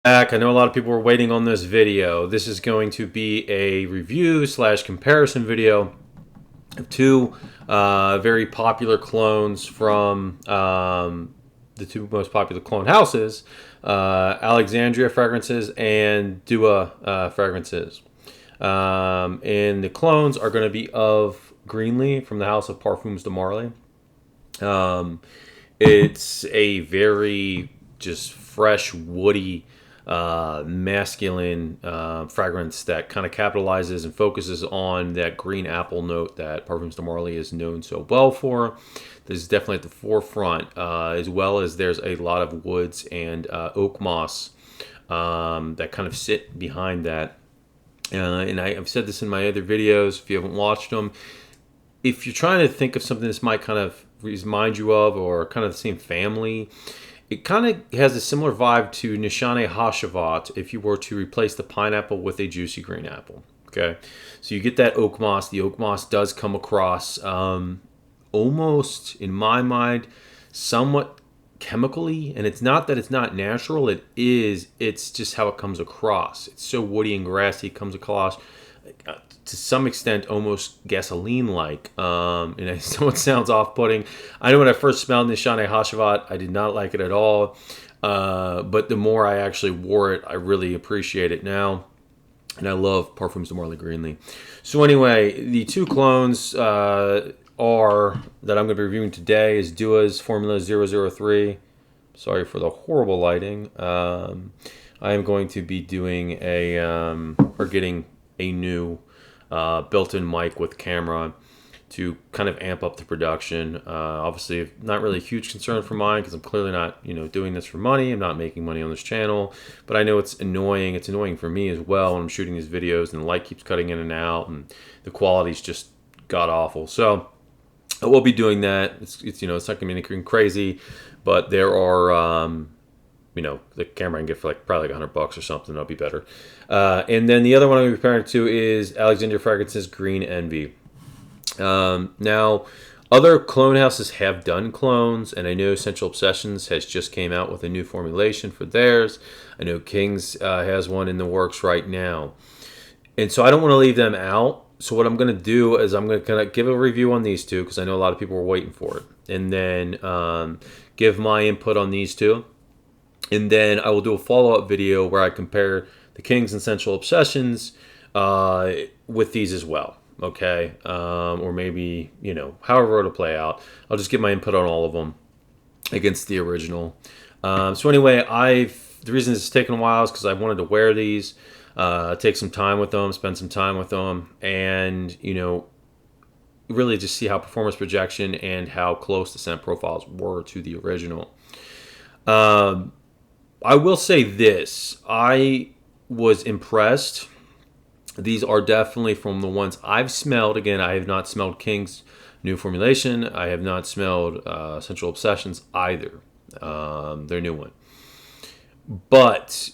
Back. I know a lot of people were waiting on this video. This is going to be a review slash comparison video of two very popular clones from the two most popular clone houses, Alexandria fragrances and Dua fragrances. And the clones are going to be of Greenley from the house of Parfums De Marly. Um, it's a very just fresh, woody, masculine fragrance that kind of capitalizes and focuses on that green apple note that Parfums de Marly is known so well for. This is definitely at the forefront, as well as there's a lot of woods and oak moss that kind of sit behind that. And I've said this in my other videos, if you haven't watched them, if you're trying to think of something this might kind of remind you of or kind of the same family, it kind of has a similar vibe to Nishane Hashavat if you were to replace the pineapple with a juicy green apple. Okay, so you get that oak moss. The oak moss does come across almost, in my mind, somewhat chemically, and it's not that it's not natural. It is. It's just how it comes across. It's so woody and grassy. It comes across to some extent almost gasoline-like, and I know it sounds off-putting. I know when I first smelled Nishane Hashavat, I did not like it at all, but the more I actually wore it, I really appreciate it now, and I love Parfums de Marly Greenley. So anyway, the two clones are that I'm going to be reviewing today is Dua's Formula 003. Sorry for the horrible lighting. I am going to be doing or getting a new built-in mic with camera to kind of amp up the production. Obviously, not really a huge concern for mine because I'm clearly not, doing this for money. I'm not making money on this channel, but I know it's annoying. It's annoying for me as well when I'm shooting these videos and the light keeps cutting in and out and the quality's just god awful. So I will be doing that. It's not going to be anything crazy, but there are the camera I can get for probably like $100 or something. That'll be better. And then the other one I'm comparing it to is Alexandria Fragrance's Green Envy. Now, other clone houses have done clones, and I know Sensual Obsessions has just came out with a new formulation for theirs. I know King's has one in the works right now. And so I don't want to leave them out. So what I'm going to do is I'm going to kind of give a review on these two because I know a lot of people were waiting for it. And then give my input on these two. And then I will do a follow-up video where I compare the Kings and Sensual Obsessions with these as well. Okay? Or maybe, however it'll play out. I'll just get my input on all of them against the original. So anyway, the reason this is taking a while is because I wanted to wear these, take some time with them, spend some time with them, and, really just see how performance projection and how close the scent profiles were to the original. I will say this. I was impressed. These are definitely from the ones I've smelled. Again, I have not smelled King's new formulation. I have not smelled Sensual Obsessions either. Their new one. But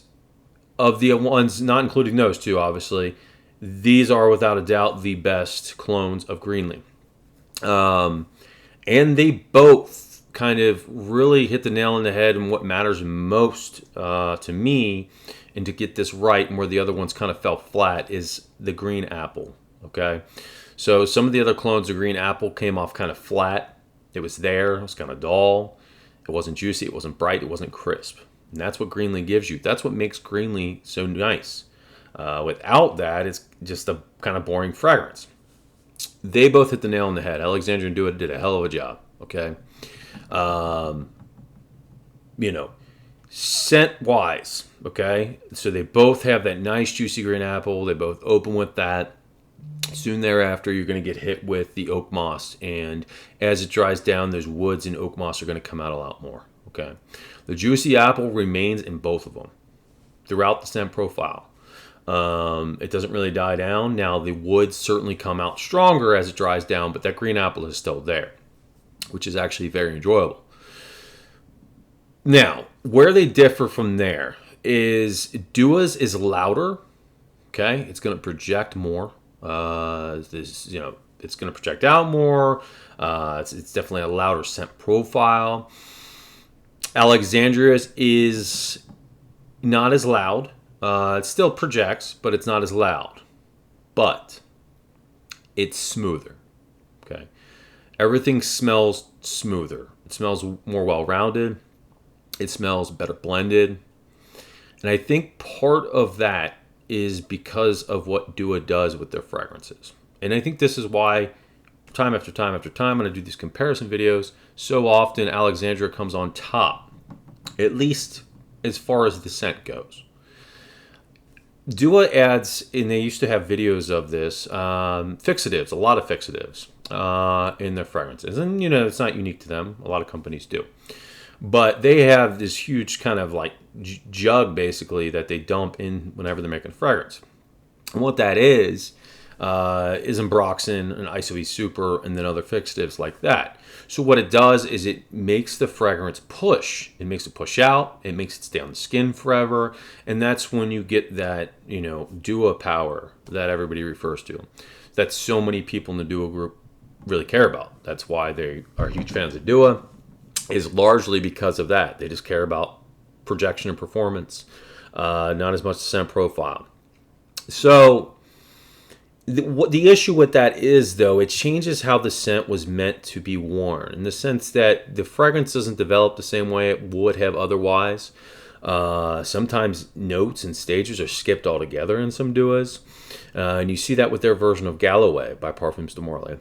of the ones, not including those two, obviously, these are without a doubt the best clones of Greenley. And they both kind of really hit the nail on the head and what matters most to me, and to get this right and where the other ones kind of fell flat, is the green apple. Okay, so some of the other clones of green apple came off kind of flat. It was there, it was kind of dull, it wasn't juicy, it wasn't bright, it wasn't crisp, and that's what Greenley gives you. That's what makes Greenley so nice. Without that, it's just a kind of boring fragrance. They both hit the nail on the head. Alexandria and Dua did a hell of a job. Okay. Scent wise, okay, so they both have that nice juicy green apple. They both open with that. Soon thereafter, you're going to get hit with the oak moss, and as it dries down, those woods and oak moss are going to come out a lot more. Okay, the juicy apple remains in both of them throughout the scent profile. It doesn't really die down. Now, the woods certainly come out stronger as it dries down, but that green apple is still there, which is actually very enjoyable. Now, where they differ from there is Dua's is louder. Okay, it's going to project more. It's going to project out more. It's definitely a louder scent profile. Alexandria's is Not as loud. It still projects, but it's not as loud. But it's smoother. Okay. Everything smells smoother. It smells more well-rounded. It smells better blended. And I think part of that is because of what Dua does with their fragrances. And I think this is why time after time after time when I do these comparison videos, so often Alexandria comes on top, at least as far as the scent goes. Dua adds, and they used to have videos of this, fixatives, a lot of fixatives in their fragrances. And, it's not unique to them. A lot of companies do. But they have this huge kind of like jug, basically, that they dump in whenever they're making a fragrance. And what that is ambroxan and Isovie Super, and then other fixatives like that. So what it does is it makes the fragrance push. It makes it push out. It makes it stay on the skin forever. And that's when you get that, Dua power that everybody refers to. That so many people in the Dua group really care about. That's why they are huge fans of Dua, is largely because of that. They just care about projection and performance, not as much the scent profile. So the issue with that is, though, it changes how the scent was meant to be worn, in the sense that the fragrance doesn't develop the same way it would have otherwise. Sometimes notes and stages are skipped altogether in some Duas, and you see that with their version of Galloway by Parfums De Marly.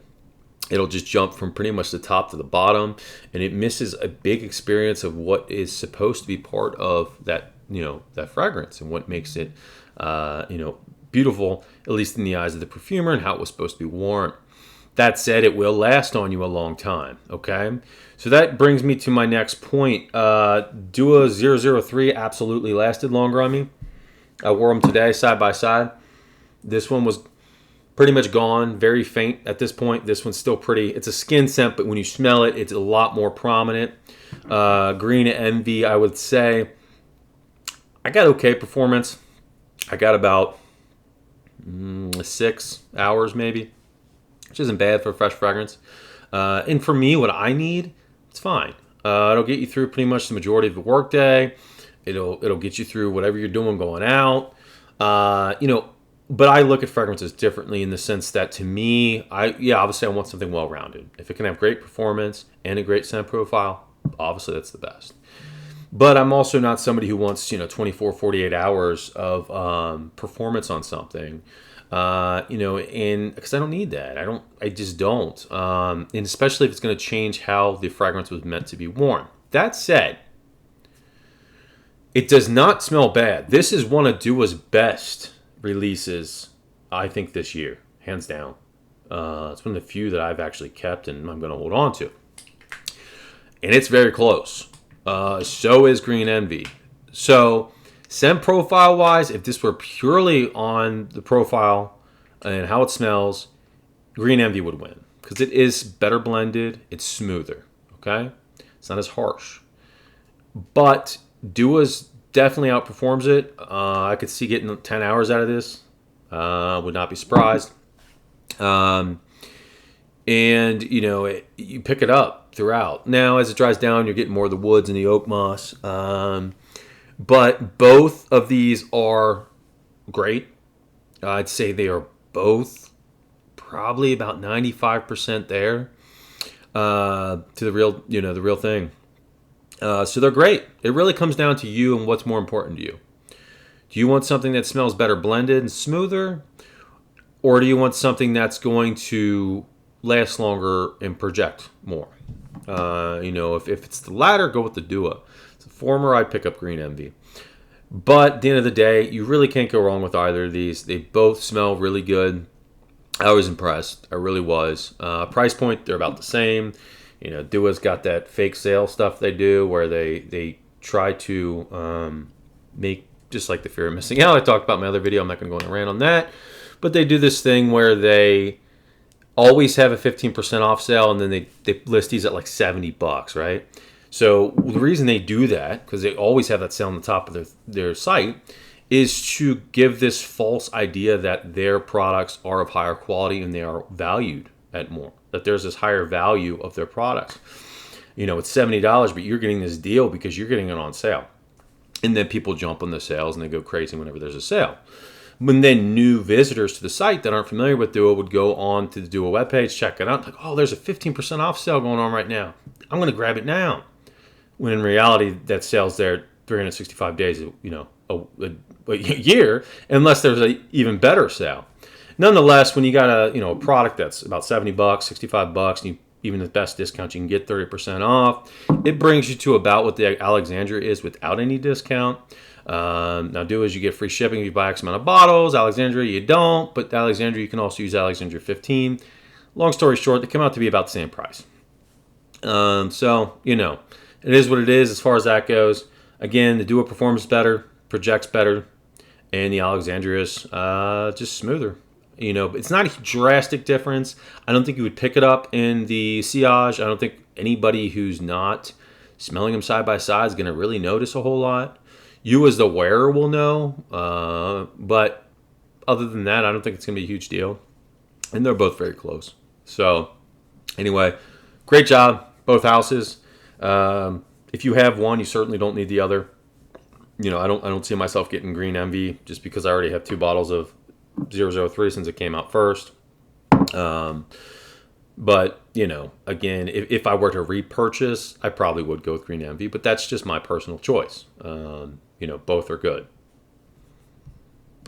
It'll just jump from pretty much the top to the bottom, and it misses a big experience of what is supposed to be part of that, that fragrance, and what makes it, beautiful, at least in the eyes of the perfumer, and how it was supposed to be worn. That said, it will last on you a long time, okay? So that brings me to my next point. Dua 003 absolutely lasted longer on me. I wore them today side by side. This one was pretty much gone, very faint at this point. This one's still pretty. It's a skin scent, but when you smell it, it's a lot more prominent. Green Envy, I would say, I got okay performance. I got about 6 hours maybe, which isn't bad for a fresh fragrance. And for me, what I need, it's fine. It'll get you through pretty much the majority of the workday. It'll get you through whatever you're doing going out. But I look at fragrances differently, in the sense that, to me, obviously I want something well-rounded. If it can have great performance and a great scent profile, obviously that's the best. But I'm also not somebody who wants, 24, 48 hours of performance on something, and because I don't need that. I just don't. And especially if it's going to change how the fragrance was meant to be worn. That said, it does not smell bad. This is one of Dua's best releases, I think, this year, hands down. It's one of the few that I've actually kept and I'm going to hold on to. And it's very close. So is Green Envy. So, scent profile wise, if this were purely on the profile and how it smells, Green Envy would win, because it is better blended. It's smoother. Okay, it's not as harsh. But Dua's definitely outperforms it. I could see getting 10 hours out of this. Would not be surprised. And you pick it up throughout. Now, as it dries down, you're getting more of the woods and the oak moss. But both of these are great. I'd say they are both probably about 95% there to the real thing. So they're great. It really comes down to you and what's more important to you. Do you want something that smells better blended and smoother? Or do you want something that's going to last longer and project more? If it's the latter, go with the Dua. If it's the former, I'd pick up Green Envy. But at the end of the day, you really can't go wrong with either of these. They both smell really good. I was impressed. I really was. Price point, they're about the same. Dua's got that fake sale stuff they do, where they try to make, just like the fear of missing out I talked about in my other video. I'm not going to go on a rant on that. But they do this thing where they always have a 15% off sale, and then they list these at like $70, right? So the reason they do that, because they always have that sale on the top of their site, is to give this false idea that their products are of higher quality and they are valued at more. That there's this higher value of their products. It's $70, but you're getting this deal because you're getting it on sale. And then people jump on the sales and they go crazy whenever there's a sale. When then new visitors to the site that aren't familiar with Duo would go on to the Duo webpage, check it out, like, oh, there's a 15% off sale going on right now. I'm going to grab it now. When in reality, that sale's there 365 days, a year, unless there's an even better sale. Nonetheless, when you got a product that's about $70, $65, and even the best discount you can get 30% off, it brings you to about what the Alexandria is without any discount. Now, Duo is you get free shipping if you buy X amount of bottles. Alexandria, you don't, but Alexandria, you can also use Alexandria 15. Long story short, they come out to be about the same price. So, it is what it is as far as that goes. Again, the Duo performs better, projects better, and the Alexandria is just smoother. It's not a drastic difference. I don't think you would pick it up in the sillage. I don't think anybody who's not smelling them side by side is going to really notice a whole lot. You as the wearer will know, but other than that, I don't think it's going to be a huge deal. And they're both very close. So anyway, great job, both houses. If you have one, you certainly don't need the other. I don't see myself getting Green Envy just because I already have 2 bottles of 003 since it came out first. But, again, if I were to repurchase, I probably would go with Green Envy, but that's just my personal choice. Both are good.